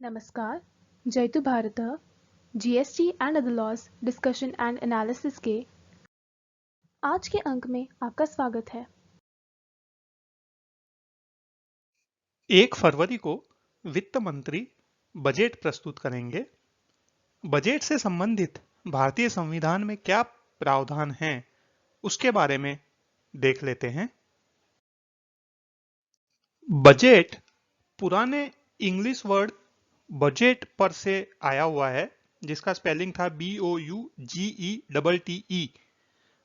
नमस्कार, जयतु भारतः GST and other laws discussion and analysis के आज के अंक में आपका स्वागत है। 1 फरवरी को वित्त मंत्री बजट प्रस्तुत करेंगे। बजट से संबंधित भारतीय संविधान में क्या प्रावधान हैं, उसके बारे में देख लेते हैं। बजट पुराने इंग्लिश वर्ड बजट पर से आया हुआ है, जिसका स्पेलिंग था BOUGETTE,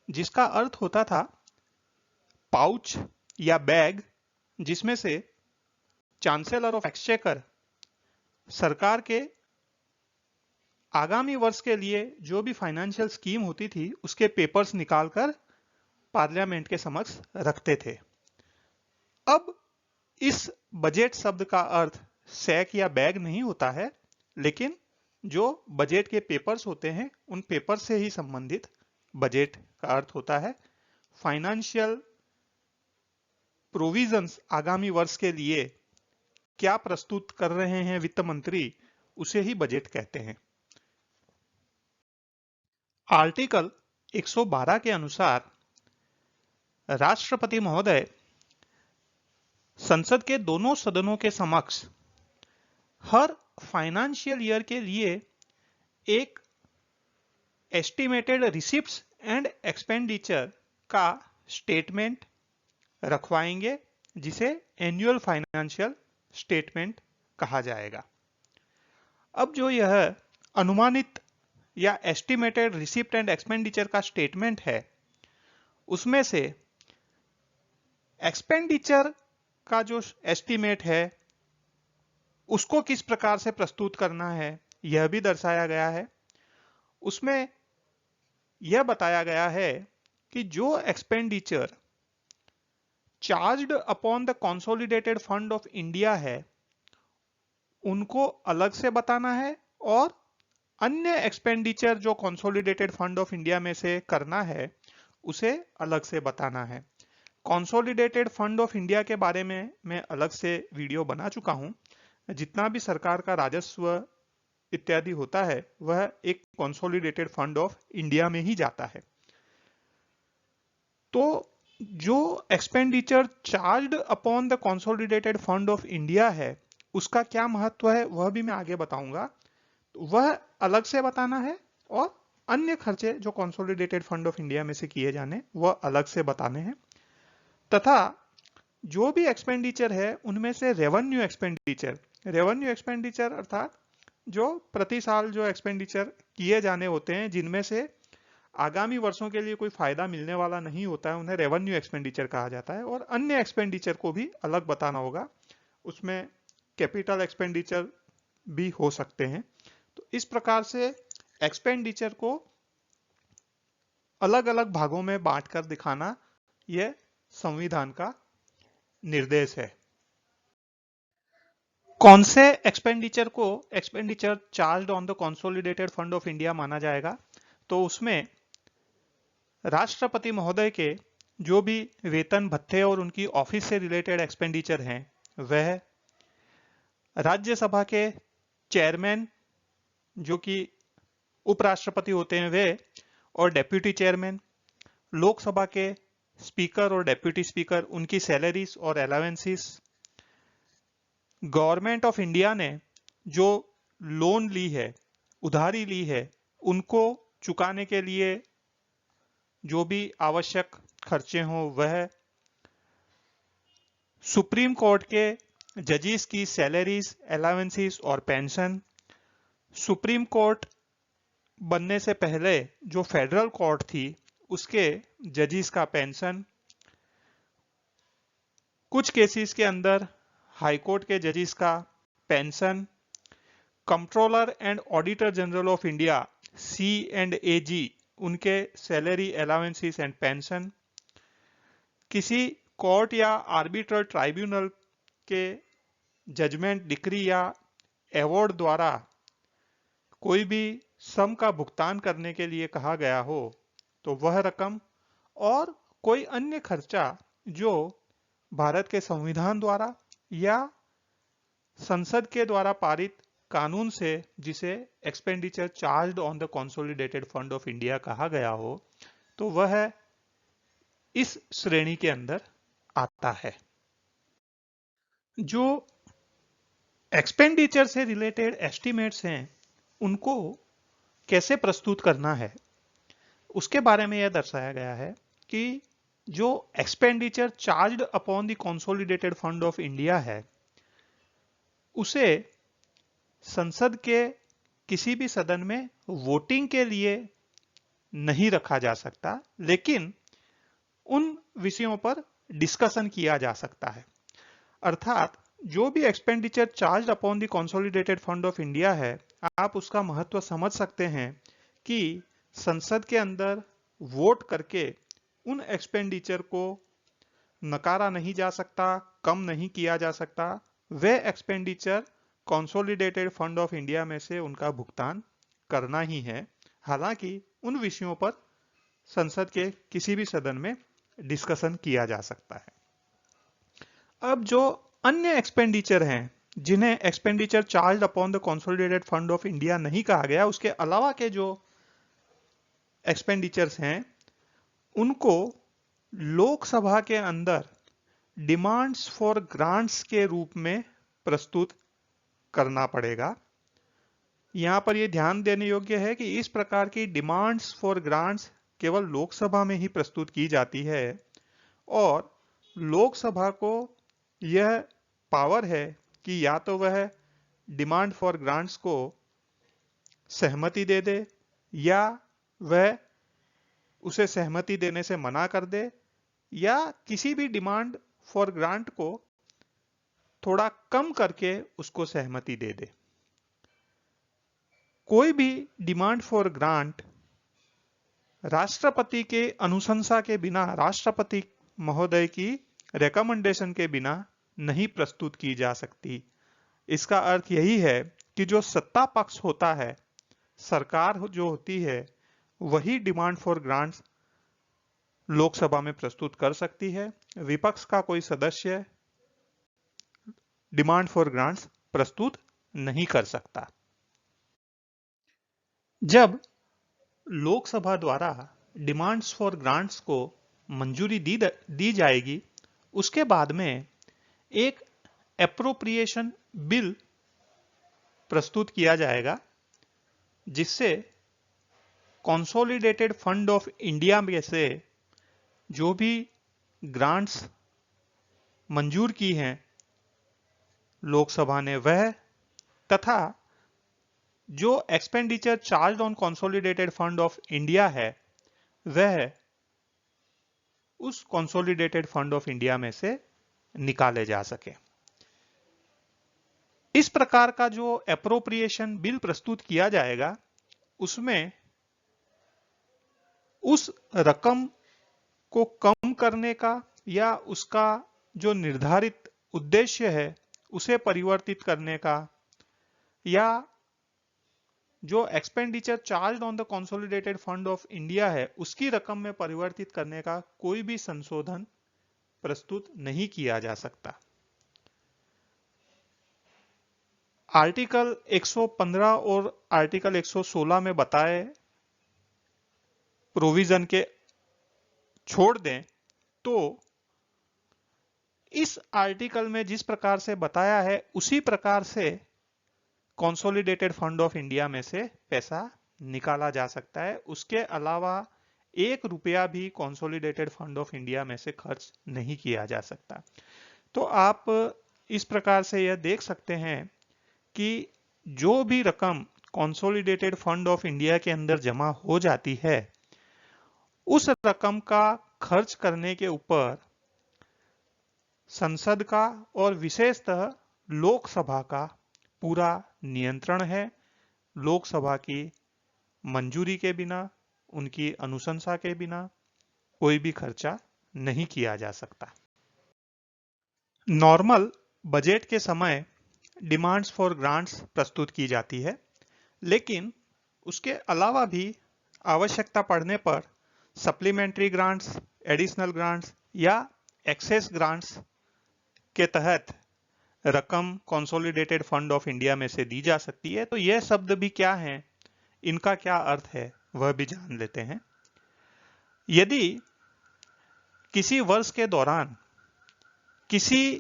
जिसका अर्थ होता था पाउच या बैग, जिसमें से चांसलर ऑफ एक्सचेकर सरकार के आगामी वर्ष के लिए जो भी फाइनेंशियल स्कीम होती थी उसके पेपर्स निकालकर पार्लियामेंट के समक्ष रखते थे। अब इस बजट शब्द का अर्थ सैक या बैग नहीं होता है, लेकिन जो बजट के पेपर्स होते हैं उन पेपर से ही संबंधित बजट का अर्थ होता है। फाइनेंशियल प्रोविजंस आगामी वर्ष के लिए क्या प्रस्तुत कर रहे हैं वित्त मंत्री, उसे ही बजट कहते हैं। आर्टिकल 112 के अनुसार राष्ट्रपति महोदय संसद के दोनों सदनों के समक्ष हर फाइनेंशियल ईयर के लिए एक एस्टिमेटेड रिसिप्ट्स एंड एक्सपेंडिचर का स्टेटमेंट रखवाएंगे, जिसे एनुअल फाइनेंशियल स्टेटमेंट कहा जाएगा। अब जो यह अनुमानित या एस्टिमेटेड रिसिप्ट एंड एक्सपेंडिचर का स्टेटमेंट है, उसमें से एक्सपेंडिचर का जो एस्टिमेट है उसको किस प्रकार से प्रस्तुत करना है यह भी दर्शाया गया है। उसमें यह बताया गया है कि जो expenditure charged upon the consolidated fund of India है उनको अलग से बताना है, और अन्य एक्सपेंडिचर जो कंसोलिडेटेड फंड ऑफ इंडिया में से करना है उसे अलग से बताना है। कंसोलिडेटेड फंड ऑफ इंडिया के बारे में मैं अलग से वीडियो बना चुका हूं। जितना भी सरकार का राजस्व इत्यादि होता है वह एक कंसोलिडेटेड फंड ऑफ इंडिया में ही जाता है। तो जो expenditure charged upon the consolidated fund of India है उसका क्या महत्व है वह भी मैं आगे बताऊंगा। वह अलग से बताना है, और अन्य खर्चे जो कंसोलिडेटेड फंड ऑफ इंडिया में से किए जाने वह अलग से बताने हैं। तथा जो भी एक्सपेंडिचर है उनमें से रेवेन्यू एक्सपेंडिचर अर्थात जो प्रति साल जो एक्सपेंडिचर किए जाने होते हैं जिनमें से आगामी वर्षों के लिए कोई फायदा मिलने वाला नहीं होता है, उन्हें रेवेन्यू एक्सपेंडिचर कहा जाता है। और अन्य एक्सपेंडिचर को भी अलग बताना होगा, उसमें कैपिटल एक्सपेंडिचर भी हो सकते हैं। तो इस प्रकार से एक्सपेंडिचर को अलग अलग भागों में बांटकर दिखाना यह संविधान का निर्देश है। कौन से एक्सपेंडिचर को expenditure charged on the consolidated fund of India माना जाएगा? तो उसमें राष्ट्रपति महोदय के जो भी वेतन भत्ते और उनकी ऑफिस से रिलेटेड एक्सपेंडिचर हैं वह, राज्यसभा के चेयरमैन जो कि उपराष्ट्रपति होते हैं वे, और डेप्यूटी चेयरमैन, लोकसभा के स्पीकर और डेप्यूटी स्पीकर उनकी सैलरीज और अलावेंसेस, गवर्नमेंट ऑफ इंडिया ने जो लोन ली है, उधारी ली है, उनको चुकाने के लिए जो भी आवश्यक खर्चे हों वह, सुप्रीम कोर्ट के जजेस की सैलरीज, अलावेंसेस और पेंशन, सुप्रीम कोर्ट बनने से पहले जो फेडरल कोर्ट थी उसके जजेस का पेंशन, कुछ केसेस के अंदर हाई कोर्ट के जजेस का pension, controller and auditor general of India C&AG उनके सैलरी, अलावेंसेस एंड पेंशन, किसी कोर्ट या आर्बिट्रल ट्राइब्यूनल के जजमेंट, डिक्री या अवार्ड द्वारा कोई भी सम का भुगतान करने के लिए कहा गया हो तो वह रकम, और कोई अन्य खर्चा जो भारत के संविधान द्वारा या संसद के द्वारा पारित कानून से जिसे expenditure charged on the consolidated fund of India कहा गया हो, तो वह इस श्रेणी के अंदर आता है। जो एक्सपेंडिचर से रिलेटेड एस्टिमेट्स हैं, उनको कैसे प्रस्तुत करना है, उसके बारे में यह दर्शाया गया है कि जो expenditure charged upon the consolidated fund of India है, उसे संसद के किसी भी सदन में वोटिंग के लिए नहीं रखा जा सकता, लेकिन उन विषयों पर डिस्कशन किया जा सकता है। अर्थात जो भी expenditure charge upon the consolidated fund of India है, आप उसका महत्व समझ सकते हैं कि संसद के अंदर वोट करके उन एक्सपेंडिचर को नकारा नहीं जा सकता, कम नहीं किया जा सकता। वे expenditure consolidated fund of India में से उनका भुगतान करना ही है, हालांकि उन विषयों पर संसद के किसी भी सदन में डिस्कशन किया जा सकता है। अब जो अन्य एक्सपेंडिचर हैं, जिन्हें expenditure charge upon the consolidated fund of India नहीं कहा गया, उसके अलावा के जो एक्सपेंडिचर्स हैं, उनको लोकसभा के अंदर डिमांड्स फॉर ग्रांट्स के रूप में प्रस्तुत करना पड़ेगा। यहां पर यह ध्यान देने योग्य है कि इस प्रकार की डिमांड्स फॉर ग्रांट्स केवल लोकसभा में ही प्रस्तुत की जाती है, और लोकसभा को यह पावर है कि या तो वह डिमांड फॉर ग्रांट्स को सहमति दे दे, या वह उसे सहमति देने से मना कर दे, या किसी भी डिमांड फॉर ग्रांट को थोड़ा कम करके उसको सहमति दे दे। कोई भी डिमांड फॉर ग्रांट राष्ट्रपति के अनुशंसा के बिना, राष्ट्रपति महोदय की रिकमेंडेशन के बिना नहीं प्रस्तुत की जा सकती। इसका अर्थ यही है कि जो सत्ता पक्ष होता है, सरकार जो होती है, वही डिमांड फॉर ग्रांट्स लोकसभा में प्रस्तुत कर सकती है। विपक्ष का कोई सदस्य डिमांड फॉर ग्रांट्स प्रस्तुत नहीं कर सकता। जब लोकसभा द्वारा डिमांड्स फॉर ग्रांट्स को मंजूरी दी जाएगी, उसके बाद में एक एप्रोप्रिएशन बिल प्रस्तुत किया जाएगा, जिससे कंसोलिडेटेड फंड ऑफ इंडिया में से जो भी ग्रांट्स मंजूर की हैं लोकसभा ने, वह तथा जो expenditure charge on consolidated fund of India है, वह उस कंसोलिडेटेड फंड ऑफ इंडिया में से निकाले जा सके। इस प्रकार का जो एप्रोप्रिएशन बिल प्रस्तुत किया जाएगा, उसमें उस रकम को कम करने का या उसका जो निर्धारित उद्देश्य है उसे परिवर्तित करने का, या जो expenditure charge on the consolidated fund of India है उसकी रकम में परिवर्तित करने का कोई भी संशोधन प्रस्तुत नहीं किया जा सकता। आर्टिकल 115 और आर्टिकल 116 में बताए प्रोविजन के छोड़ दें तो इस आर्टिकल में जिस प्रकार से बताया है उसी प्रकार से कंसोलिडेटेड फंड ऑफ इंडिया में से पैसा निकाला जा सकता है। उसके अलावा 1 रुपया भी कंसोलिडेटेड फंड ऑफ इंडिया में से खर्च नहीं किया जा सकता। तो आप इस प्रकार से यह देख सकते हैं कि जो भी रकम कंसोलिडेटेड फंड ऑफ इंडिया के अंदर जमा हो जाती है, उस रकम का खर्च करने के ऊपर संसद का और विशेषतः लोकसभा का पूरा नियंत्रण है। लोकसभा की मंजूरी के बिना, उनकी अनुशंसा के बिना कोई भी खर्चा नहीं किया जा सकता। नॉर्मल बजट के समय डिमांड्स फॉर ग्रांट्स प्रस्तुत की जाती है, लेकिन उसके अलावा भी आवश्यकता पड़ने पर सप्लीमेंट्री ग्रांट्स, एडिशनल ग्रांट्स या एक्सेस ग्रांट्स के तहत रकम कंसोलिडेटेड फंड ऑफ इंडिया में से दी जा सकती है। तो यह शब्द भी क्या है, इनका क्या अर्थ है, वह भी जान लेते हैं। यदि किसी वर्ष के दौरान किसी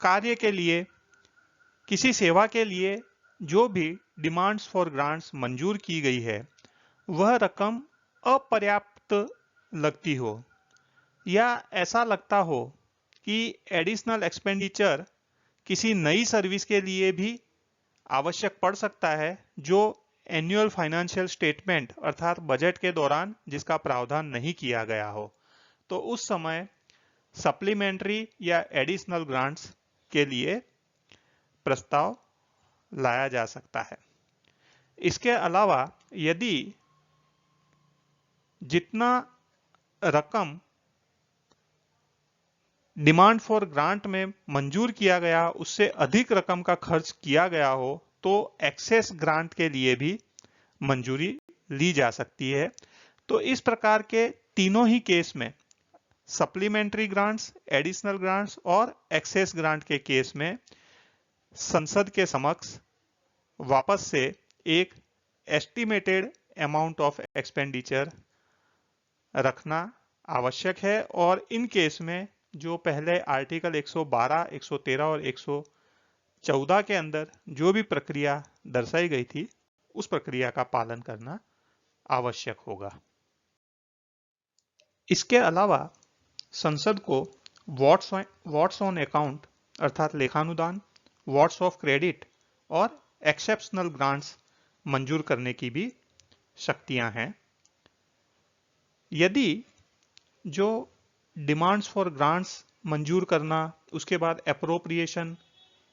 कार्य के लिए, किसी सेवा के लिए जो भी डिमांड्स फॉर ग्रांट्स मंजूर की गई है, वह रकम अपर्याप्त लगती हो या ऐसा लगता हो कि एडिशनल एक्सपेंडिचर किसी नई सर्विस के लिए भी आवश्यक पड़ सकता है, जो एनुअल फाइनेंशियल स्टेटमेंट अर्थात बजट के दौरान जिसका प्रावधान नहीं किया गया हो, तो उस समय सप्लीमेंट्री या एडिशनल ग्रांट्स के लिए प्रस्ताव लाया जा सकता है। इसके अलावा यदि जितना रकम डिमांड फॉर ग्रांट में मंजूर किया गया उससे अधिक रकम का खर्च किया गया हो, तो एक्सेस ग्रांट के लिए भी मंजूरी ली जा सकती है। तो इस प्रकार के तीनों ही केस में, सप्लीमेंट्री ग्रांट्स, एडिशनल ग्रांट्स और एक्सेस ग्रांट के केस में, संसद के समक्ष वापस से एक एस्टिमेटेड अमाउंट ऑफ एक्सपेंडिचर रखना आवश्यक है। और इन केस में जो पहले आर्टिकल 112, 113 और 114 के अंदर जो भी प्रक्रिया दर्शाई गई थी, उस प्रक्रिया का पालन करना आवश्यक होगा। इसके अलावा संसद को वॉट्स ऑन अकाउंट अर्थात लेखानुदान, वॉट्स ऑफ क्रेडिट और एक्सेप्शनल ग्रांट्स मंजूर करने की भी शक्तियां हैं। यदि जो डिमांड्स फॉर ग्रांट्स मंजूर करना, उसके बाद एप्रोप्रिएशन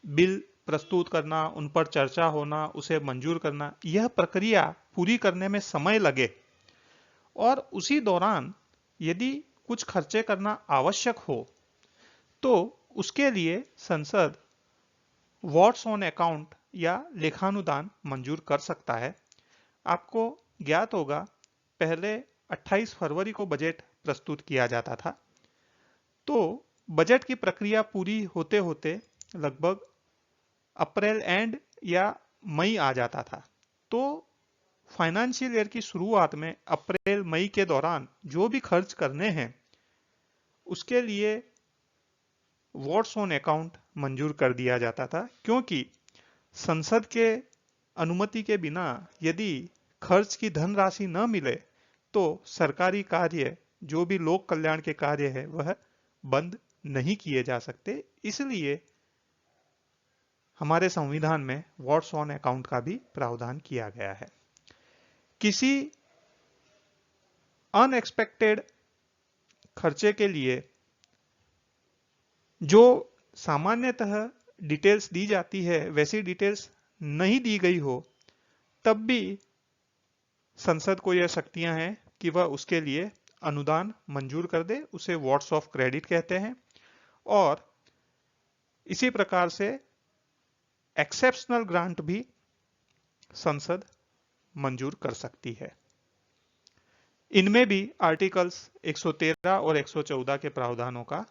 बिल प्रस्तुत करना, उन पर चर्चा होना, उसे मंजूर करना, यह प्रक्रिया पूरी करने में समय लगे और उसी दौरान यदि कुछ खर्चे करना आवश्यक हो, तो उसके लिए संसद वॉट्स ऑन अकाउंट या लेखानुदान मंजूर कर सकता है। आपको ज्ञात होगा, पहले 28 फरवरी को बजट प्रस्तुत किया जाता था, तो बजट की प्रक्रिया पूरी होते होते लगभग अप्रैल एंड या मई आ जाता था। तो फाइनेंशियल ईयर की शुरुआत में अप्रैल मई के दौरान जो भी खर्च करने हैं, उसके लिए वॉट्स ऑन अकाउंट मंजूर कर दिया जाता था, क्योंकि संसद के अनुमति के बिना यदि खर्च की धनराशि न मिले तो सरकारी कार्य, जो भी लोक कल्याण के कार्य है, वह बंद नहीं किए जा सकते। इसलिए हमारे संविधान में वॉट्स ऑन अकाउंट का भी प्रावधान किया गया है। किसी अनएक्सपेक्टेड खर्चे के लिए जो सामान्यतः डिटेल्स दी जाती है, वैसी डिटेल्स नहीं दी गई हो, तब भी संसद को यह शक्तियां हैं कि वह उसके लिए अनुदान मंजूर कर दे, उसे वॉट्स ऑफ क्रेडिट कहते हैं। और इसी प्रकार से एक्सेप्शनल ग्रांट भी संसद मंजूर कर सकती है। इनमें भी आर्टिकल्स 113 और 114 के प्रावधानों का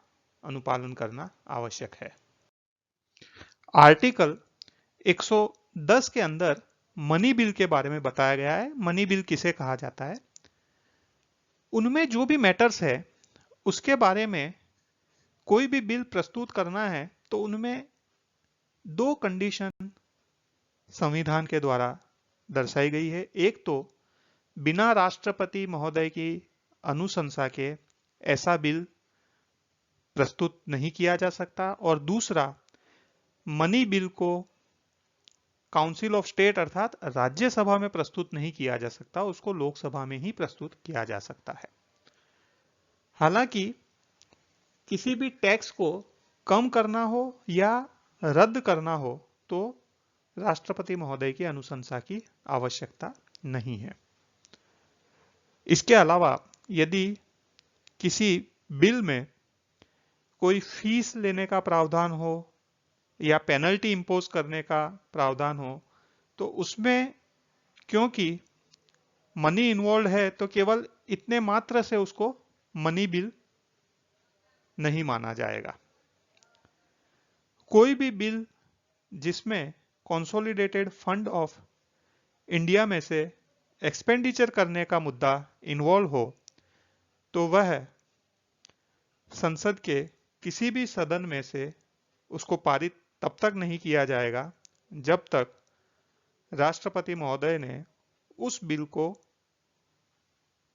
अनुपालन करना आवश्यक है। आर्टिकल 110 के अंदर मनी बिल के बारे में बताया गया है। मनी बिल किसे कहा जाता है? उनमें जो भी मैटर्स है उसके बारे में कोई भी बिल प्रस्तुत करना है तो उनमें दो कंडीशन संविधान के द्वारा दर्शाई गई है। एक तो बिना राष्ट्रपति महोदय की अनुशंसा के ऐसा बिल प्रस्तुत नहीं किया जा सकता, और दूसरा मनी बिल को काउंसिल ऑफ स्टेट अर्थात राज्यसभा में प्रस्तुत नहीं किया जा सकता, उसको लोकसभा में ही प्रस्तुत किया जा सकता है। हालांकि किसी भी टैक्स को कम करना हो या रद्द करना हो तो राष्ट्रपति महोदय की अनुशंसा की आवश्यकता नहीं है। इसके अलावा यदि किसी बिल में कोई फीस लेने का प्रावधान हो या पेनल्टी इंपोज करने का प्रावधान हो, तो उसमें क्योंकि मनी इन्वॉल्व है तो केवल इतने मात्र से उसको मनी बिल नहीं माना जाएगा। कोई भी बिल जिसमें कंसोलिडेटेड फंड ऑफ इंडिया में से एक्सपेंडिचर करने का मुद्दा इन्वॉल्व हो तो वह संसद के किसी भी सदन में से उसको पारित तब तक नहीं किया जाएगा जब तक राष्ट्रपति महोदय ने उस बिल को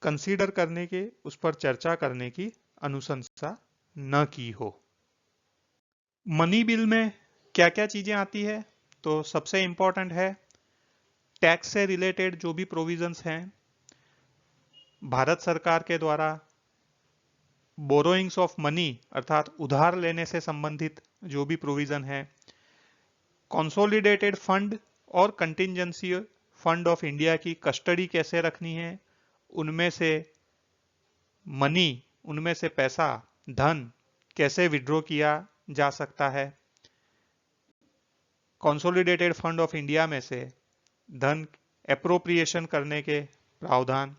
कंसीडर करने के, उस पर चर्चा करने की अनुशंसा न की हो। मनी बिल में क्या क्या चीजें आती है? तो सबसे इंपॉर्टेंट है टैक्स से रिलेटेड जो भी प्रोविजंस हैं, भारत सरकार के द्वारा बोरोइंग्स ऑफ मनी अर्थात उधार लेने से संबंधित जो भी प्रोविजन है, कंसोलिडेटेड फंड और कंटिजेंसी फंड ऑफ इंडिया की कस्टडी कैसे रखनी है, उनमें से मनी, उनमें से पैसा, धन कैसे विड्रॉ किया जा सकता है, कंसोलिडेटेड फंड ऑफ इंडिया में से धन एप्रोप्रिएशन करने के प्रावधान,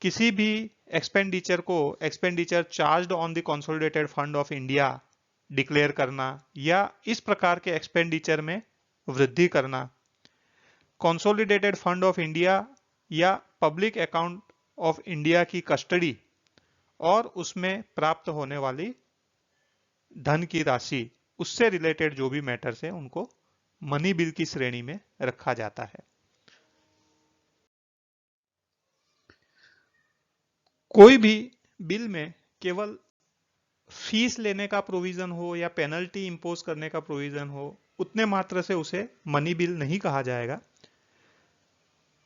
किसी भी एक्सपेंडिचर को expenditure charged on the consolidated fund of India declare करना या इस प्रकार के एक्सपेंडिचर में वृद्धि करना, कंसोलिडेटेड फंड ऑफ इंडिया या पब्लिक अकाउंट ऑफ इंडिया की कस्टडी और उसमें प्राप्त होने वाली धन की राशि, उससे रिलेटेड जो भी मैटर्स है उनको मनी बिल की श्रेणी में रखा जाता है। कोई भी बिल में केवल फीस लेने का प्रोविजन हो या पेनल्टी इंपोज करने का प्रोविजन हो, उतने मात्र से उसे मनी बिल नहीं कहा जाएगा।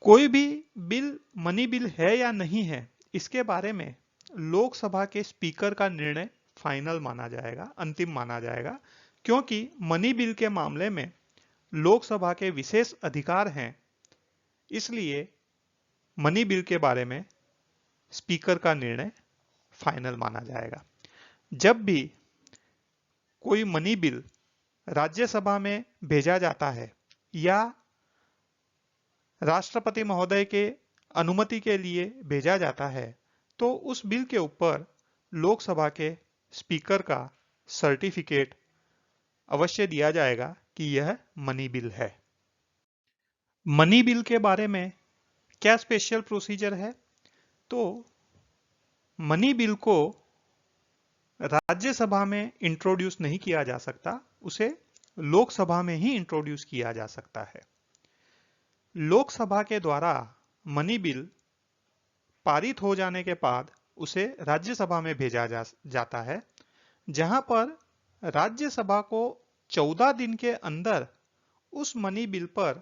कोई भी बिल मनी बिल है या नहीं है, इसके बारे में लोकसभा के स्पीकर का निर्णय फाइनल माना जाएगा, अंतिम माना जाएगा, क्योंकि मनी बिल के मामले में लोकसभा के विशेष अधिकार हैं। इसलिए मनी बिल के बारे में स्पीकर का निर्णय फाइनल माना जाएगा। जब भी कोई मनी बिल राज्यसभा में भेजा जाता है या राष्ट्रपति महोदय के अनुमति के लिए भेजा जाता है, तो उस बिल के ऊपर लोकसभा के स्पीकर का सर्टिफिकेट अवश्य दिया जाएगा कि यह मनी बिल है। मनी बिल के बारे में क्या स्पेशल प्रोसीजर है? तो मनी बिल को राज्यसभा में इंट्रोड्यूस नहीं किया जा सकता, उसे लोकसभा में ही इंट्रोड्यूस किया जा सकता है। लोकसभा के द्वारा मनी बिल पारित हो जाने के बाद उसे राज्यसभा में भेजा जाता है, जहां पर राज्यसभा को 14 दिन के अंदर उस मनी बिल पर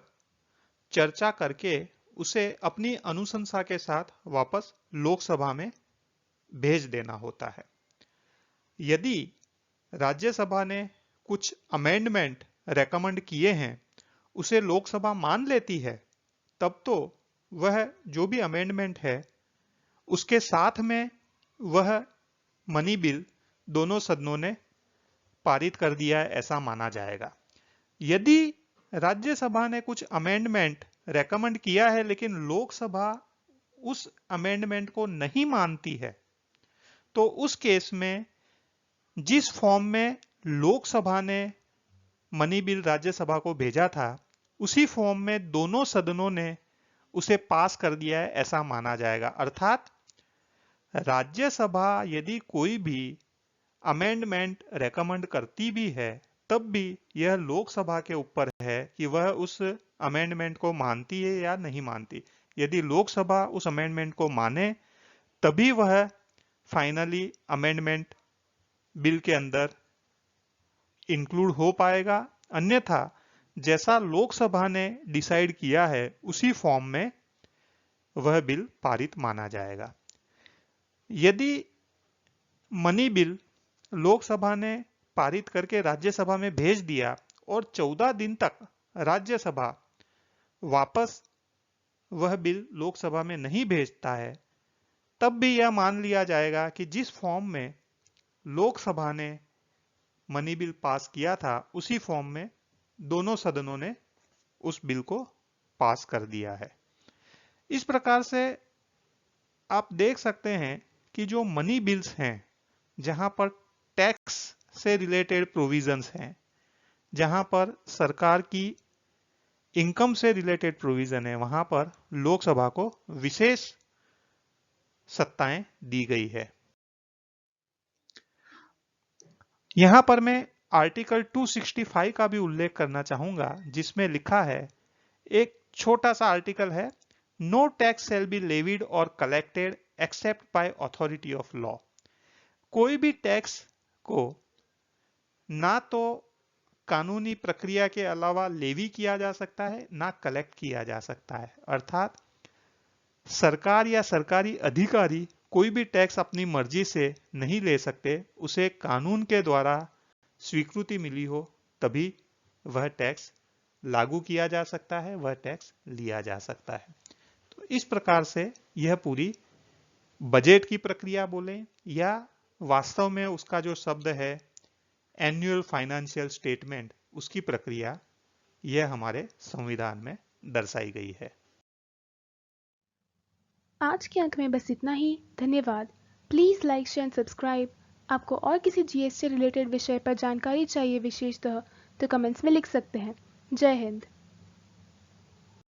चर्चा करके उसे अपनी अनुशंसा के साथ वापस लोकसभा में भेज देना होता है। यदि राज्यसभा ने कुछ अमेंडमेंट रेकमेंड किए हैं, उसे लोकसभा मान लेती है, तब तो वह जो भी अमेंडमेंट है उसके साथ में वह मनी बिल दोनों सदनों ने पारित कर दिया है, ऐसा माना जाएगा। यदि राज्यसभा ने कुछ अमेंडमेंट रेकमेंड किया है लेकिन लोकसभा उस अमेंडमेंट को नहीं मानती है, तो उस केस में जिस फॉर्म में लोकसभा ने मनी बिल राज्यसभा को भेजा था, उसी फॉर्म में दोनों सदनों ने उसे पास कर दिया है, ऐसा माना जाएगा। अर्थात राज्यसभा यदि कोई भी अमेंडमेंट रेकमेंड करती भी है, तब भी यह लोकसभा के ऊपर है कि वह उस अमेंडमेंट को मानती है या नहीं मानती। यदि लोकसभा उस अमेंडमेंट को माने, तभी वह फाइनली अमेंडमेंट बिल के अंदर इंक्लूड हो पाएगा। अन्यथा जैसा लोकसभा ने डिसाइड किया है, उसी फॉर्म में वह बिल पारित माना जाएगा। यदि मनी बिल लोकसभा ने पारित करके राज्यसभा में भेज दिया और 14 दिन तक राज्यसभा वापस वह बिल लोकसभा में नहीं भेजता है, तब भी यह मान लिया जाएगा कि जिस फॉर्म में लोकसभा ने मनी बिल पास किया था, उसी फॉर्म में दोनों सदनों ने उस बिल को पास कर दिया है। इस प्रकार से आप देख सकते हैं कि जो मनी बिल्स हैं, जहां पर टैक्स से रिलेटेड प्रोविजंस हैं जहां पर सरकार की इनकम से रिलेटेड प्रोविजन है, वहां पर लोकसभा को विशेष सत्ताएं दी गई है। यहां पर मैं आर्टिकल 265 का भी उल्लेख करना चाहूंगा, जिसमें लिखा है, एक छोटा सा आर्टिकल है, no tax shall be levied और collected except by authority of law. कोई भी टैक्स को ना तो कानूनी प्रक्रिया के अलावा लेवी किया जा सकता है, ना कलेक्ट किया जा सकता है। अर्थात सरकार या सरकारी अधिकारी कोई भी टैक्स अपनी मर्जी से नहीं ले सकते, उसे कानून के द्वारा स्वीकृति मिली हो तभी वह टैक्स लागू किया जा सकता है, वह टैक्स लिया जा सकता है। तो इस प्रकार से यह पूरी बजट की प्रक्रिया बोले या वास्तव में उसका जो शब्द है एनुअल फाइनेंशियल स्टेटमेंट, उसकी प्रक्रिया यह हमारे संविधान में दर्शाई गई है। आज के अंक में बस इतना ही। धन्यवाद। Please like, share and subscribe. आपको और किसी जीएस से रिलेटेड विषय पर जानकारी चाहिए विशेषतः, तो कमेंट्स में लिख सकते हैं। जय हिंद।